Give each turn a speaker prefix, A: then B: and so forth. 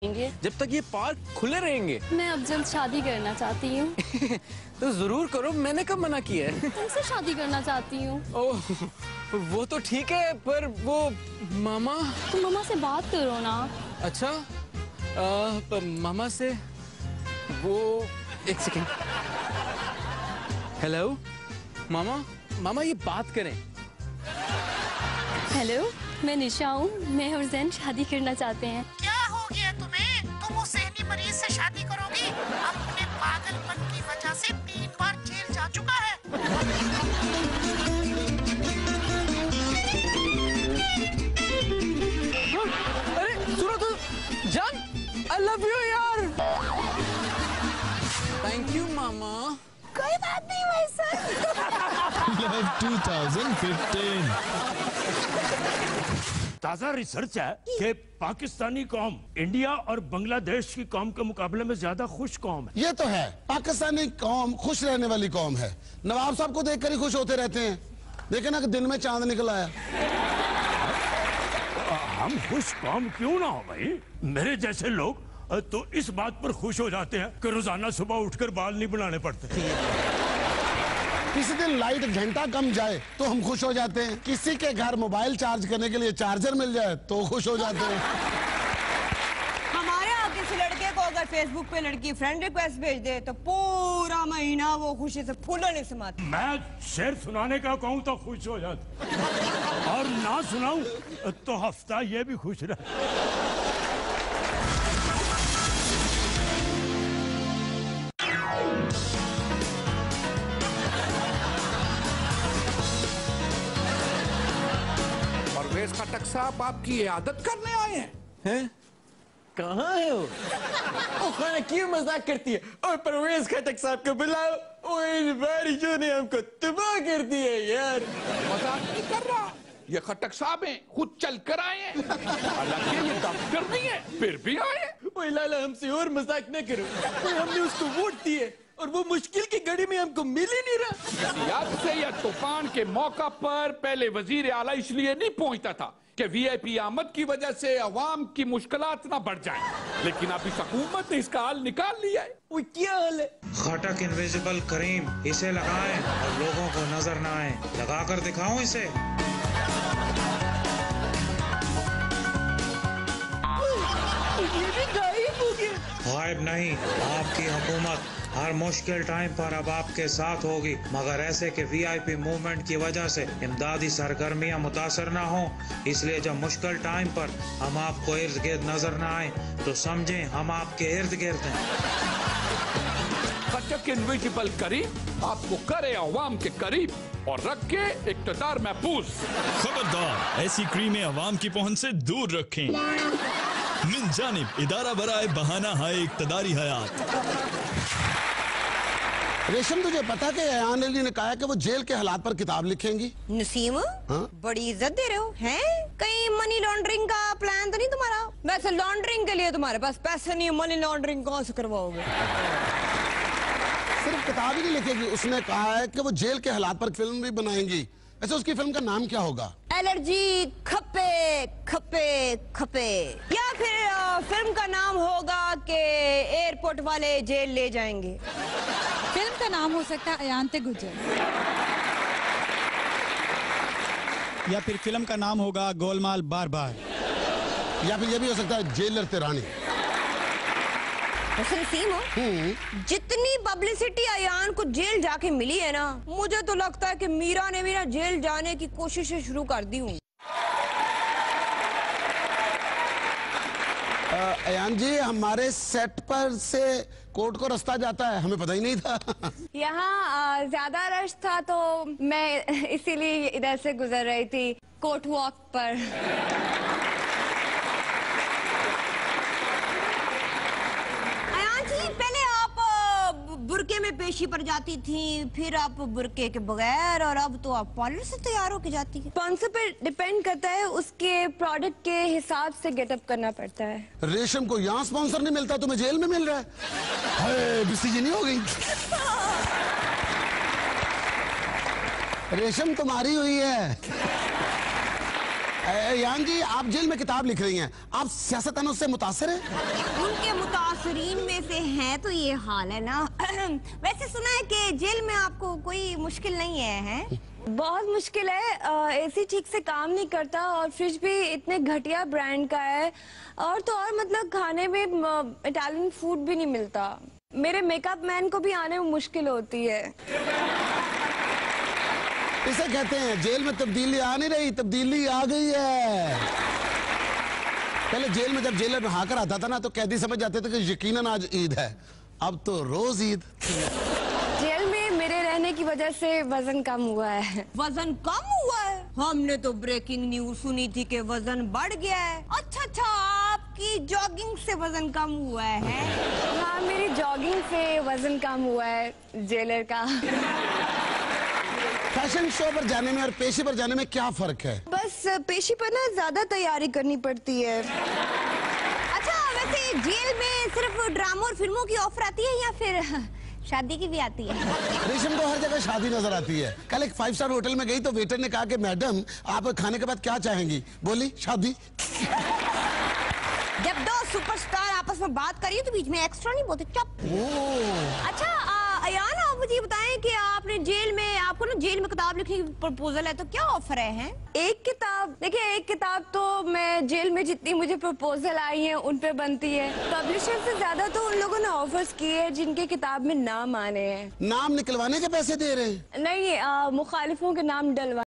A: जब तक ये पार्क खुले रहेंगे।
B: मैं अब जल्द शादी करना चाहती हूँ।
A: तो जरूर करो, मैंने कब मना किया है?
B: तुमसे शादी करना चाहती हूँ।
A: ओह, वो तो ठीक है, पर वो मामा।
B: तुम मामा से बात करो ना।
A: अच्छा, मामा से वो एक सेकेंड। हेलो मामा, मामा ये बात करें।
B: हेलो, मैं निशा हूँ। मैं और जैन शादी करना चाहते हैं।
C: क्या हो गया तुम्हें? तुम उस सहनी मरीज से शादी करोगी? अपने पागलपन की वजह से 3 बार जेल जा चुका है।
A: अरे सुनो तो, जान, I love you यार। थैंक यू मामा।
C: कोई बात नहीं भाई साहब।
D: Love 2015।
E: ताजा रिसर्च है कि पाकिस्तानी कौम इंडिया और बांग्लादेश की कौम के मुकाबले में ज्यादा खुश कौम है।
F: ये तो है, पाकिस्तानी कौम खुश रहने वाली कौम है। नवाब साहब को देखकर ही खुश होते रहते हैं। देखे ना कि दिन में चांद निकल आया।
E: हम खुश कौम क्यों ना हो भाई? मेरे जैसे लोग तो इस बात पर खुश हो जाते हैं कि रोजाना सुबह उठकर बाल नहीं बनाने पड़ते।
F: किसी दिन लाइट घंटा कम जाए तो हम खुश हो जाते हैं। किसी के घर मोबाइल चार्ज करने के लिए चार्जर मिल जाए तो खुश हो जाते हैं।
G: हमारे यहाँ किसी लड़के को अगर फेसबुक पे लड़की फ्रेंड रिक्वेस्ट भेज दे तो पूरा महीना वो खुशी से फूलों नहीं समाती।
E: मैं शेर सुनाने का कहूँ तो खुश हो जाता, और ना सुनाऊं तो हफ्ता ये भी खुश रहे।
H: परवेज खटक साहब आपकी इयादत करने आए हैं?
A: कहाँ है वो खाना क्यों मजाक करती है? और परवेज खटक साहब को बुलाओ। ओए बारिशों ने हमको तबाह कर दिया यार।
H: मजाक नहीं कर रहा, ये खटक साहब हैं, खुद चल कर आए हैं। हालांकि ये डॉक्टर नहीं है, फिर भी आए।
A: ओए लाला, हमसे और मजाक न करो। ओए हमने उसको वोट दिए और वो मुश्किल की घड़ी में हमको मिल ही नहीं रहा।
H: सियासत से या तूफान के मौका पर पहले वजीर आला इसलिए नहीं पहुंचता था कि वीआईपी आमद की वजह से अवाम की मुश्किलात ना बढ़ जाए, लेकिन अब इस हुकूमत ने इसका हल निकाल लिया है।
A: वो क्या हाल है?
I: खटक इनविजिबल करीम, इसे लगाएं और लोगों को नजर ना आए। लगाकर दिखाऊं इसे। गायब नहीं, आपकी हुकूमत हर मुश्किल टाइम पर अब आपके साथ होगी, मगर ऐसे कि वीआईपी मूवमेंट की वजह से इमदादी सरगर्मियां मुतासर ना हो। इसलिए जब मुश्किल टाइम पर हम आपको इर्द गिर्द नजर ना आए तो समझें हम आपके इर्द गिर्द हैं।
H: खटक इनविजिबल करीब आपको करे अवाम के करीब और रख के इक्तदार महफूज।
D: खबरदार, ऐसी क्रीमें अवाम की पहुंच से दूर रखें। मिन जानिब इदारा बराए बहाना हाय इक्तदारी हयात।
F: रेशम, तुझे पता कि अयान अली ने कहा कि वो जेल के हालात पर किताब लिखेंगी?
G: नसीम, बड़ी इज्जत दे रहे हो हैं? कहीं मनी लॉन्ड्रिंग का प्लान तो नहीं तुम्हारा? वैसे लॉन्ड्रिंग के लिए तुम्हारे पास पैसे नहीं, मनी लॉन्ड्रिंग कौन से करवाओगे?
F: सिर्फ किताब ही नहीं लिखेगी, उसने कहा है कि वो जेल के हालात पर फिल्म भी बनाएंगी। वैसे उसकी फिल्म का नाम क्या होगा?
G: एलर्जी खपे खपे खपे, या फिर फिल्म का नाम होगा कि एयरपोर्ट वाले जेल ले जाएंगे।
J: फिल्म का नाम हो सकता है अयान्ते गुजर,
K: या फिर फिल्म का नाम होगा गोलमाल बार बार,
F: या फिर ये भी हो सकता है जेलर तिरानी।
G: नसीम, जितनी पब्लिसिटी अयान को जेल जाके मिली है ना, मुझे तो लगता है कि मीरा ने भी ना जेल जाने की कोशिशें शुरू कर दी हूँ।
F: अयान जी, हमारे सेट पर से कोर्ट को रास्ता जाता है, हमें पता ही नहीं था।
G: यहाँ ज्यादा रश था तो मैं इसीलिए इधर से गुजर रही थी कोर्ट वॉक पर। बुरके में पेशी पर जाती थी, फिर आप बुरके के बगैर, और अब तो आप पार्लर से तैयार होके जाती है। स्पॉन्सर पे डिपेंड करता है, उसके प्रोडक्ट के हिसाब से गेटअप करना पड़ता है।
F: रेशम को यहाँ स्पॉन्सर नहीं मिलता, तुम्हें जेल में मिल रहा है? हाय, बिस्ती नहीं हो गई। रेशम तुम्हारी हुई है। यान जी, आप जेल में किताब लिख रही हैं, आप सियासतदानों से मुतासिर हैं?
G: उनके मुतासरीन में से हैं तो ये हाल है ना। वैसे सुना है कि जेल में आपको कोई मुश्किल नहीं है?
B: बहुत मुश्किल है। एसी ठीक से काम नहीं करता और फ्रिज भी इतने घटिया ब्रांड का है, और तो और मतलब खाने में इटालियन फूड भी नहीं मिलता। मेरे मेकअप मैन को भी आने में मुश्किल होती है।
F: इसे कहते हैं जेल में तब्दीली आ नहीं रही, तब्दीली आ गई है। पहले जेल में जब जेलर नहा कर आता था ना तो कैदी समझ जाते थे कि यकीनन आज ईद है, अब तो रोज ईद।
B: जेल में मेरे रहने की वजह से वजन कम हुआ है।
G: वजन कम हुआ है? हमने तो ब्रेकिंग न्यूज सुनी थी कि वजन बढ़ गया है। अच्छा, आपकी जॉगिंग से वजन कम हुआ है?
B: हाँ, मेरी जॉगिंग से वजन कम हुआ है जेलर का।
F: फैशन शो पर जाने में और पेशी पर जाने में क्या फर्क है?
B: बस पेशी पर ना ज्यादा तैयारी करनी पड़ती है।
G: अच्छा, वैसे जेल में सिर्फ ड्रामा और फिल्मों की ऑफर आती है या फिर शादी की भी आती है?
F: रेशम को हर जगह शादी नजर आती है। कल एक 5 स्टार होटल में गई तो वेटर ने कहा कि मैडम आप खाने के बाद क्या चाहेंगी? बोली शादी।
G: जब दो सुपरस्टार आपस में बात करिए तो बीच में एक्स्ट्रा नहीं बोलते, चुप। अच्छा अयान, आप मुझे बताएं कि आपने जेल में, आपको ना जेल में किताब लिखने की प्रपोजल है तो क्या ऑफर है?
B: एक किताब, देखिए एक किताब तो मैं जेल में जितनी मुझे प्रपोजल आई है उन पे बनती है। पब्लिशर से ज्यादा तो उन लोगों ने ऑफर्स किए हैं जिनके किताब में नाम आने हैं।
F: नाम निकलवाने के पैसे दे रहे हैं?
B: नहीं, मुखालिफों के नाम डलवा